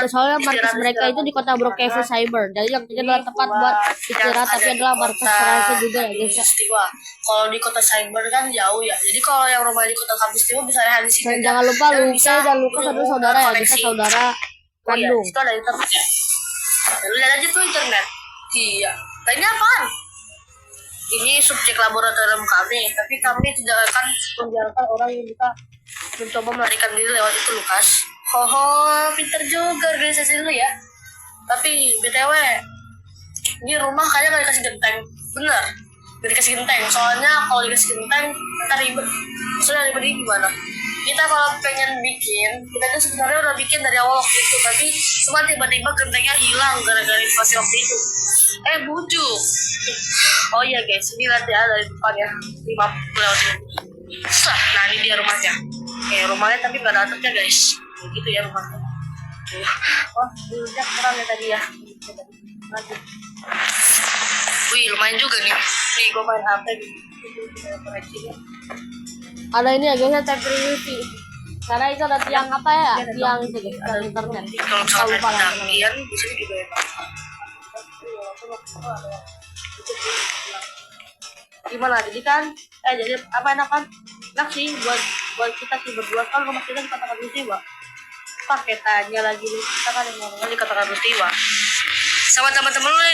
Speaker 2: soalnya markas mereka itu di kota Brookhaven Cyber. Jadi yang ini adalah tempat buat istirahat, tapi adalah markas rahasia juga ya guys ya.
Speaker 1: Kalau di kota Cyber kan jauh ya. Jadi kalau yang rumah di kota Katulistiwa bisa lihat di sini.
Speaker 2: Jangan lupa Luke dan Lukas adalah saudara ya guys, saudara kandung.
Speaker 1: Itu ada internetnya. Lu lihat aja tuh internet. Iya. Nah, ini apaan? Ini subjek laboratorium kami, tapi kami tidak akan membiarkan orang yang bisa mencoba melarikan diri lewat itu, Lukas. Pinter juga organisasi lu ya. Tapi BTW, ini rumah kayaknya gak dikasih genteng. Bener, gak dikasih genteng. Soalnya kalau dikasih genteng, kita ribet. Maksudnya ribet ini gimana? Kita kalau pengen bikin, kita tuh sebenarnya udah bikin dari awal waktu itu, tapi cuma tiba-tiba gentengnya hilang gara-gara invasi waktu itu. Bujuk. Oh iya guys, ini lihat ya dari depan ya, 50 lewat ini. Nah ini dia rumahnya. Rumahnya tapi nggak ada atapnya guys. Gitu ya rumahnya. Dulunya kurang ya tadi ya. Wih lumayan juga nih. Nih gue main HP gitu.
Speaker 2: Ada ini ya guys, temporary wifi. Karena itu ada tiang apa ya? Tiang itu guys, ada internet.
Speaker 1: Kalau lupa lah. Tiang di sini juga ya. Gimana jadi kan jadi apa enakan enak sih buat kita sih berdua kan rumah kita di kota Katulistiwa paketannya lagi nih kita kan yang ngomongnya di kota Katulistiwa sama teman-teman lo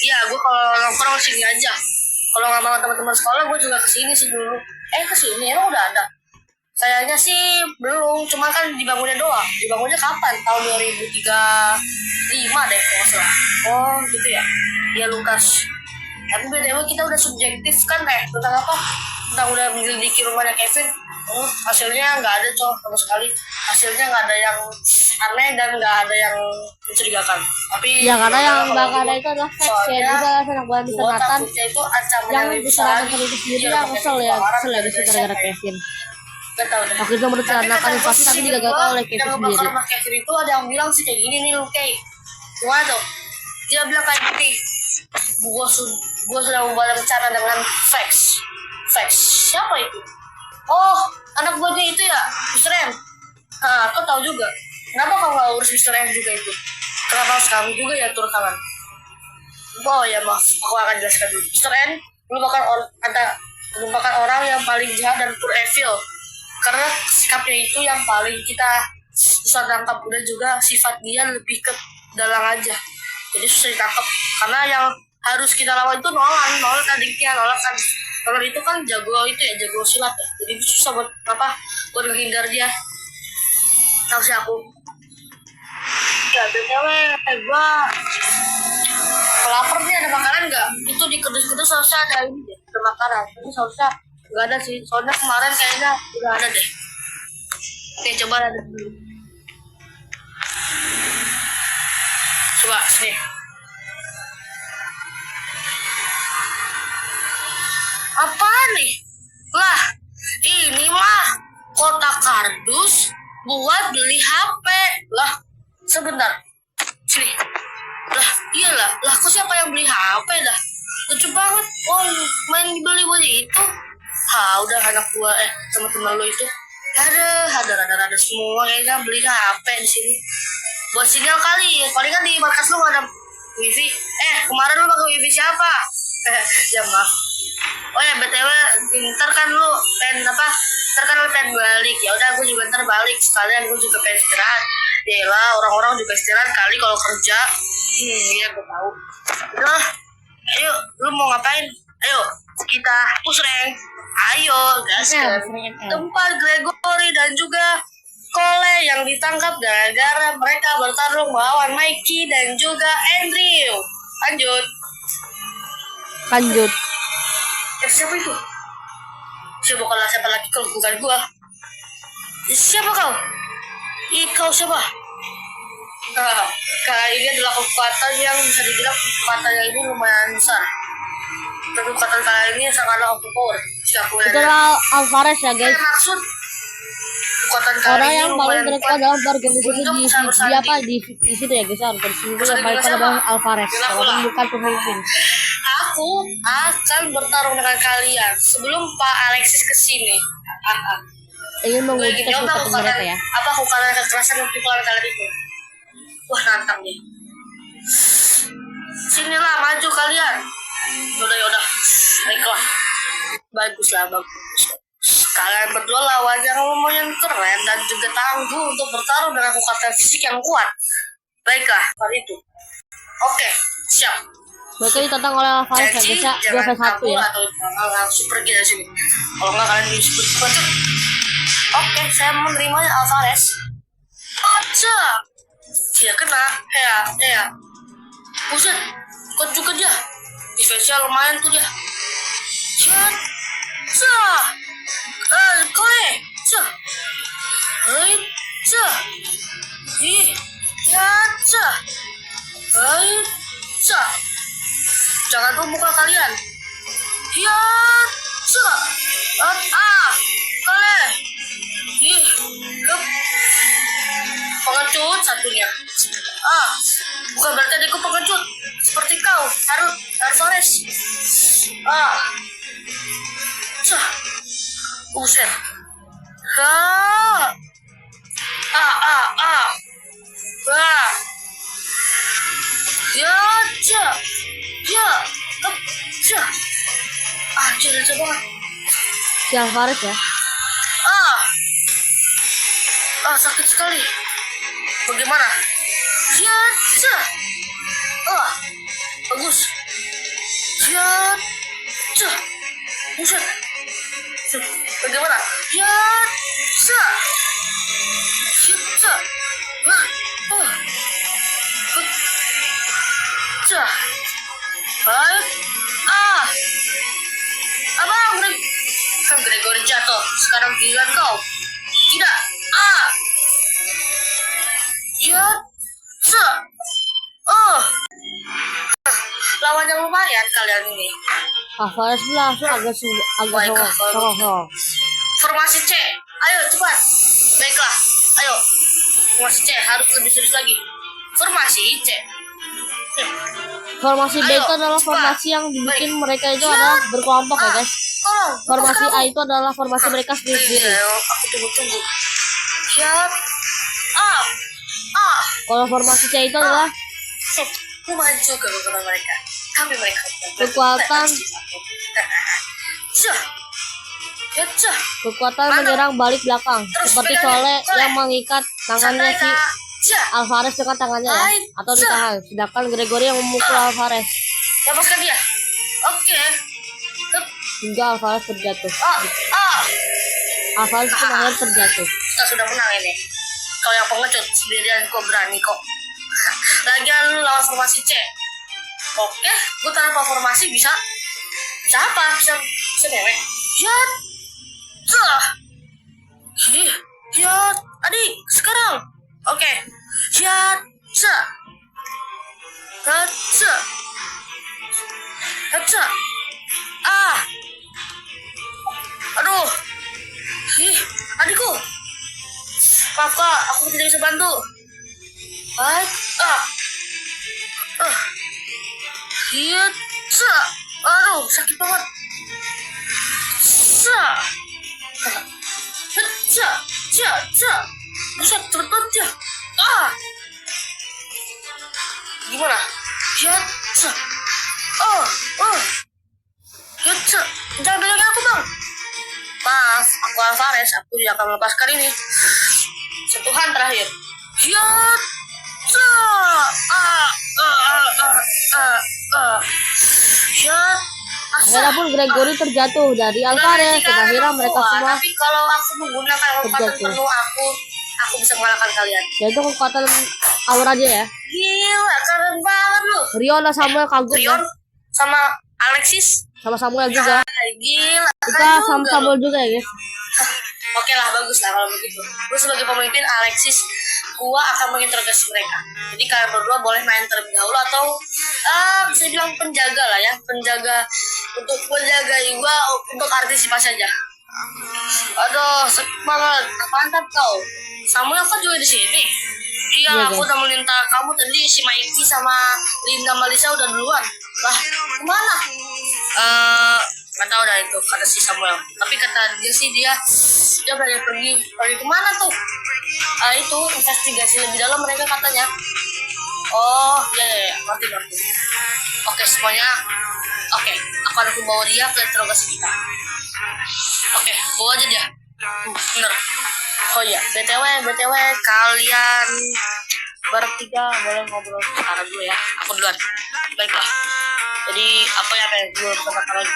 Speaker 1: ya gue kalau nongkrong sini aja kalau nggak mau teman-teman sekolah gue juga kesini sih dulu kesini emang udah ada kayaknya sih belum cuma kan dibangunnya doang dibangunnya kapan tahun 2035 deh kalau salah gitu ya ya Lukas. Tapi BTW kita udah subjektif kan tentang apa? Tentang udah menyelidiki rumahnya Kevin. Hasilnya nggak ada sama sekali. Hasilnya nggak ada yang aneh dan nggak ada yang mencurigakan. Tapi
Speaker 2: ya karena yang bakal ada itu adalah facts ya. Juga anak buah Mr. Nathan yang diserahkan ke itu sendiri yang kesel ya guys gara-gara Kevin. Waktu itu merencanakan invasi tapi digagalkan oleh Kevin sendiri.
Speaker 1: Rumah Kevin itu ada yang bilang sih kayak gini nih Luke. Gimana tuh? Dia bilang kayak gini. Gue sudah membuat rencana dengan facts. Siapa itu? Anak buahnya itu ya Mr. M. Kau tahu juga kenapa kau nggak urus Mr. M juga itu? Kenapa harus kami juga ya turun tangan? Ya maaf, aku akan jelaskan dulu. Mr. M merupakan orang yang paling jahat dan pure evil karena sikapnya itu yang paling kita susah tangkap dan juga sifat dia lebih ke dalang aja jadi susah ditangkap karena yang harus kita lawan itu Nolan adiknya Nolan itu kan jago silat ya jadi susah buat menghindar dia tahu sih aku ya BTW gue lapar nih ada makanan nggak itu di kedus harusnya ada ini deh ada makanan tapi seharusnya nggak ada sih soalnya kemarin kayaknya udah ada deh oke coba ada dulu coba sini apa nih lah ini mah kotak kardus buat beli HP lah sebentar sini lah iyalah lah kok siapa yang beli HP dah lucu banget main dibeli buat itu udah anak gua teman-teman lo itu ada semua kayaknya beli HP di sini buat sinyal kali paling kan di markas lu ada wifi kemarin lu pakai wifi siapa ya maaf ya BTW ntar kan lu pengen balik ya udah gue juga ntar balik sekalian gue juga pengen istirahat lah orang-orang juga istirahat kali kalau kerja iya gue tahu udah ayo lu mau ngapain ayo kita push rank Ayo, gaskan. Tempat Gregory dan juga Cole yang ditangkap gara-gara mereka bertarung melawan Mikey dan juga Andrew.
Speaker 2: Lanjut.
Speaker 1: Siapa itu? Siapa lagi kalau bukan gua? Siapa kau? Kau siapa? Kali ini adalah kekuatan yang bisa dibilang kekuatannya ini lumayan besar. Tapi kekuatan kali ini sangatlah overpower.
Speaker 2: Itulah Alvarez ya guys.
Speaker 1: Maksud kekuatan kali
Speaker 2: Orang
Speaker 1: ini
Speaker 2: yang paling
Speaker 1: lumayan
Speaker 2: berkuat
Speaker 1: kuat
Speaker 2: dalam berorganisasi
Speaker 1: untuk
Speaker 2: di
Speaker 1: bisa bersanding.
Speaker 2: di situ ya guys. Di sini
Speaker 1: Bisa
Speaker 2: yang paling kuat
Speaker 1: dibilang
Speaker 2: adalah
Speaker 1: siapa?
Speaker 2: Alvarez.
Speaker 1: Bilang
Speaker 2: Walaupun
Speaker 1: pula.
Speaker 2: bukan pemimpin.
Speaker 1: Aku akan bertarung dengan kalian sebelum Pak Alexis kesini.
Speaker 2: Ingin menguji
Speaker 1: Gue
Speaker 2: kekuatan mereka ya.
Speaker 1: Apa kekuatan kekerasan dan pukulan kalian itu? Wah, nantang nih. Sinilah, maju kalian. Yaudah. Baiklah. Baguslah. Kalian berdua lawan yang lumayan keren dan juga tangguh untuk bertarung dengan kekuatan fisik yang kuat. Baiklah, kali itu. Oke, siap.
Speaker 2: Mereka ditantang oleh Alvarez ya guys ya. 2v1 ya.
Speaker 1: Atau langsung pergi dari sini. Kalau nggak kalian disebut pecut. Oke, saya menerimanya Alvarez. Aja. Dia kena. Ya. Buset, ikut juga dia. Defense-nya lumayan tuh dia. Chat. Kole. Jangan tuh muka kalian. Kole. Pengecut satunya. Bukan berarti adikku pengecut. Seperti kau, Alvarez. Buset. Jangan banget.
Speaker 2: Si Alvarez ya.
Speaker 1: Sakit sekali. Bagaimana? Bagus. Buset. Bagaimana? Abang, Gregory jatuh. Sekarang giliran kau. Tidak. Lawan yang lumayan kalian ini.
Speaker 2: Alvarez pun langsung agak songong.
Speaker 1: Formasi C. Ayo cepat. Baiklah. Ayo. Formasi C harus lebih serius lagi. Formasi C.
Speaker 2: Formasi B itu adalah formasi yang dibikin mereka itu adalah berkelompok ya guys. Formasi A itu adalah formasi mereka sendiri.
Speaker 1: Aku tunggu.
Speaker 2: Kalau formasi C itu adalah
Speaker 1: lumayan juga beberapa mereka. Tapi mereka
Speaker 2: kekuatan menyerang balik belakang, seperti Cole yang mengikat tangannya si Alvarez dengan tangannya ya, atau ditahan. Sedangkan Gregory yang memukul Alvarez
Speaker 1: lepaskan dia. Oke.
Speaker 2: hingga Alvarez terjatuh. Alvarez pun akhirnya terjatuh.
Speaker 1: Kita sudah menang ini. Kau yang pengecut sendirian, kau berani kok. Lagian lu lawan formasi C. Oke, gue tanpa formasi bisa apa? Bisa mewek. Adik, sekarang. Oke. Aduh. Adikku. Maaf kak, aku tidak bisa bantu. Aduh, sakit banget. Buset, cepet banget ya. Gimana? Jangan bilangin aku bang. Maaf, aku Alvarez. Aku tidak akan melepaskan ini. Sentuhan terakhir.
Speaker 2: Walaupun Gregory terjatuh dari Alvarez, dan akhirnya mereka semua
Speaker 1: Tapi kalau aku menggunakan kekuatan
Speaker 2: terjatuh.
Speaker 1: penuh aku bisa mengalahkan kalian.
Speaker 2: Yaitu kekuatan aura dia ya.
Speaker 1: Gila, keren banget lu.
Speaker 2: Rion dan Samuel kagum ya.
Speaker 1: Rion sama Alexis.
Speaker 2: Sama Samuel juga.
Speaker 1: Gila.
Speaker 2: Kita sama Samuel juga ya guys.
Speaker 1: Oke lah, bagus lah kalau begitu. Gue sebagai pemimpin Alexis, gua akan menginterogasi mereka. Jadi kalian berdua boleh main terlebih dahulu atau bisa bilang penjaga lah ya, penjaga untuk menjagai gua untuk antisipasi aja. Aduh, sakit banget. Mantap kau. Samuel kan juga di sini. Iya,
Speaker 2: Iya,
Speaker 1: aku
Speaker 2: guys.
Speaker 1: udah meminta kamu tadi si Mikey sama Linda Malisa udah duluan. Lah, kemana? Nggak tahu dah itu kata si Samuel. Tapi kata dia sih dia pergi kemana tuh? Itu investigasi lebih dalam mereka katanya. Oh, ya, ngerti. Oke, semuanya. Oke, aku bawa dia ke interogasi kita. Oke, bawa aja dia. Bener. Oh iya, BTW kalian bertiga boleh ngobrol sekarang dulu ya. Aku duluan. Baiklah. Jadi apa ya kayak gue bersama kalian?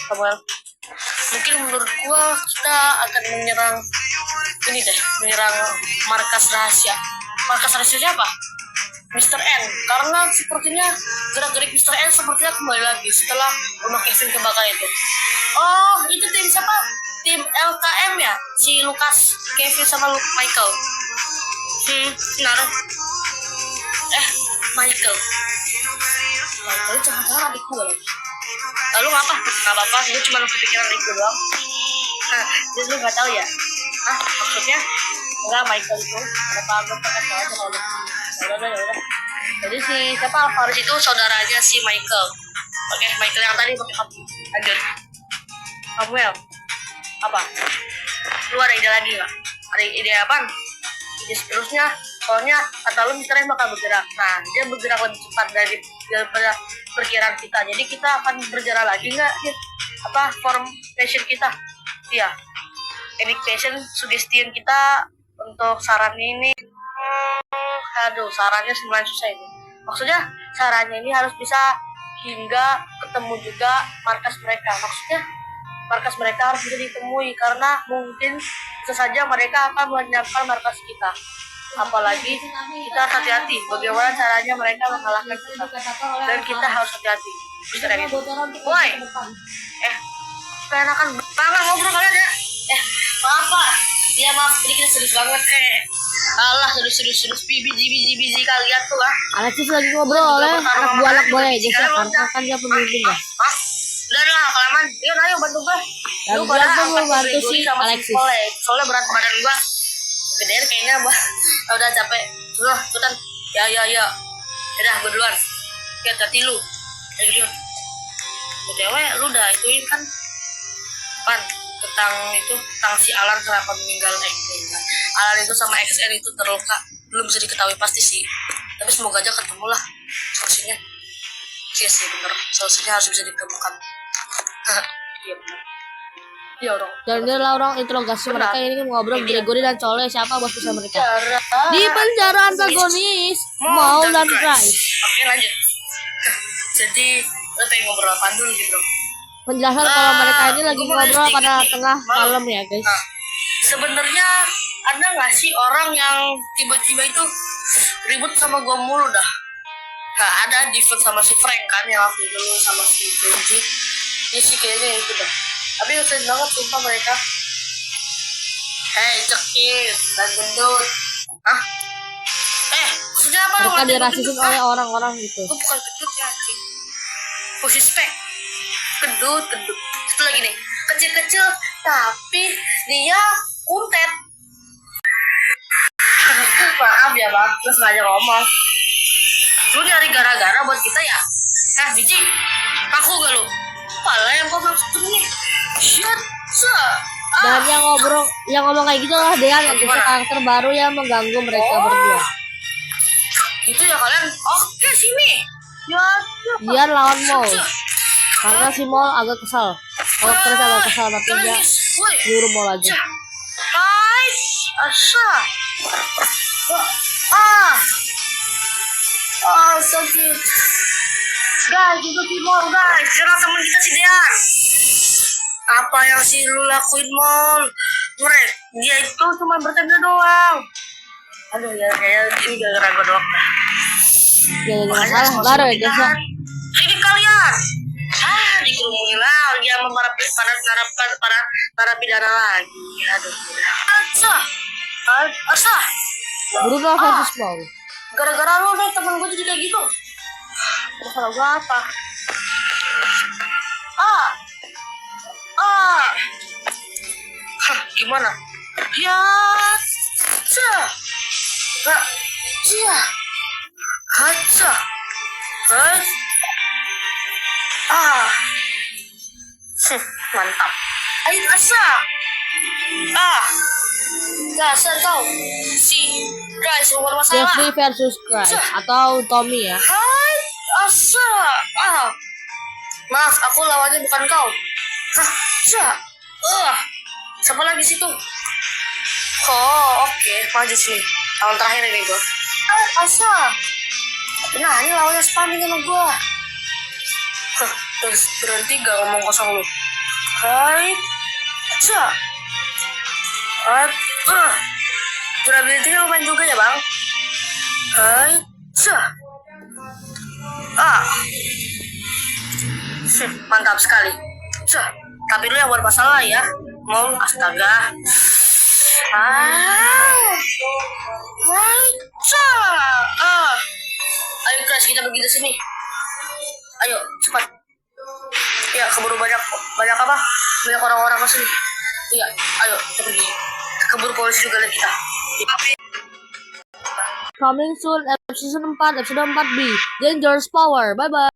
Speaker 1: Samuel. Mungkin menurut gua kita akan menyerang markas rahasia. Markas rahasia siapa? Mr. N. Karena sepertinya gerak-gerik Mr. N sepertinya kembali lagi setelah rumah Kevin kebakar itu. Oh, itu tim siapa? Tim LKM ya? Si Lucas, Kevin sama Michael. Benar. Michael itu jangan-jangan adik gue lagi. Lalu ngapa? Gak apa-apa, gue cuma kepikiran adik gue doang. Jadi lu gak tahu ya? Maksudnya? Enggak, Michael itu ada panggung pakai aja kalau udah. Jadi si siapa Alvarez itu saudaranya si Michael. Oke, Michael yang tadi pakai hati. Lanjut. Samuel, apa? Lu ada ide lagi nggak? Ada ide apaan? Ide seterusnya, soalnya kata lu misalnya bakal bergerak. Nah, dia bergerak lebih cepat daripada perkiraan kita. Jadi kita akan bergerak lagi nggak? Formation kita? Iya. Education suggestion kita untuk saran ini. Sarannya sebenarnya susah ini. Maksudnya sarannya ini harus bisa hingga ketemu juga markas mereka. Maksudnya markas mereka harus bisa ditemui karena mungkin bisa saja mereka akan menyiapkan markas kita. Apalagi kita harus hati-hati bagaimana caranya mereka mengalahkan kita. Dan kita harus hati-hati. Woi, keenakan banget ngobrol kalian ya. Maaf Pak. Ya maaf, ini kita serius banget Alah, serius biji kalian tuh
Speaker 2: Alexis lagi ngobrol oleh anak buah ya guys ya, karena kan dia pemimpin ya.
Speaker 1: Udah kelamaan. Ayo bantu gue.
Speaker 2: Dan dia pun membantu si Alexis.
Speaker 1: Soalnya berat badan gue gedean kayaknya udah capek. Cepetan. Ya. Udah, gue duluan. Hati lu. Ayo. BTW lu udah ituin kan tentang si Alan kenapa meninggal. Alan itu sama XR itu terluka, belum bisa diketahui pasti sih, tapi semoga aja ketemu lah solusinya. Iya sih bener, solusinya harus bisa ditemukan. Iya bener. Iya orang.
Speaker 2: Dan dia lah orang interogasi mereka ini ngobrol Gregory dan Cole siapa bos besar mereka. Di penjara antagonis Maul dan Price.
Speaker 1: Oke lanjut. Jadi lo pengen ngobrol apa dulu gitu bro?
Speaker 2: Penjelasan kalau mereka ini lagi ngobrol pada tengah malam ya guys.
Speaker 1: Sebenarnya ada nggak sih orang yang tiba-tiba itu ribut sama gua mulu dah? Nggak ada, Divot sama si Frank kan yang waktu dulu sama si Benji. Ini sih kayaknya itu dah. Tapi sering banget sumpah mereka. Cekis dan gendut. Maksudnya apa?
Speaker 2: Mereka dirasisin oleh orang-orang gitu.
Speaker 1: Itu bukan gendut ya, anjing. Suspek. Gendut. Itu lagi nih, kecil-kecil tapi dia kuntet. Maaf ya bang, terus sengaja ngomong. Lu nyari gara-gara buat kita ya? Biji, aku gak lu? Pala yang kau maksud nih. Shit,
Speaker 2: Dan yang ngomong kayak gitu lah dia yang karakter baru yang mengganggu mereka berdua.
Speaker 1: Itu ya kalian? Oke sini. Ya.
Speaker 2: Dia lawan Maul. Karena si Maul agak kesal. Terus agak kesal tapi dia nyuruh Maul aja.
Speaker 1: Guys, sakit. Guys, itu Timor guys. Karena teman kita si Dean. Apa yang si lu lakuin Mon? Mereka dia itu cuma bercanda doang. Aduh ya kayak ini gara-gara gue doang.
Speaker 2: Ya salah baru ya guys ya.
Speaker 1: Ini kalian. Dikerumunin lagi sama para narapidana lagi. Aduh. Asa.
Speaker 2: Bruno versus Paul.
Speaker 1: Gara-gara lo deh temen gue jadi kayak gitu. Terus salah gue apa? Gimana? Ya, haca, mantap. Ayo asa, dasar kau, si guys umur masalah.
Speaker 2: Jeffrey versus Christ atau Tommy ya.
Speaker 1: Hai, asa, maaf aku lawannya bukan kau. Siapa lagi situ? Oh, oke. Maju sini. Tahun terakhir ini gue. Asa. Nah, ini lawannya spamming sama gue. Terus berhenti gak ngomong kosong lu. Hai. Asa. Durability-nya lumayan juga ya, Bang. Hai. Asa. Mantap sekali. Tapi lu yang bermasalah ya. Mau astaga. Ayo guys, kita pergi ke sini. Ayo cepat. Ya keburu banyak apa? Banyak orang-orang ke sini. Iya, ayo kita pergi. Keburu polisi juga lihat kita.
Speaker 2: Coming soon episode 4 B. Dangerous Power. Bye bye.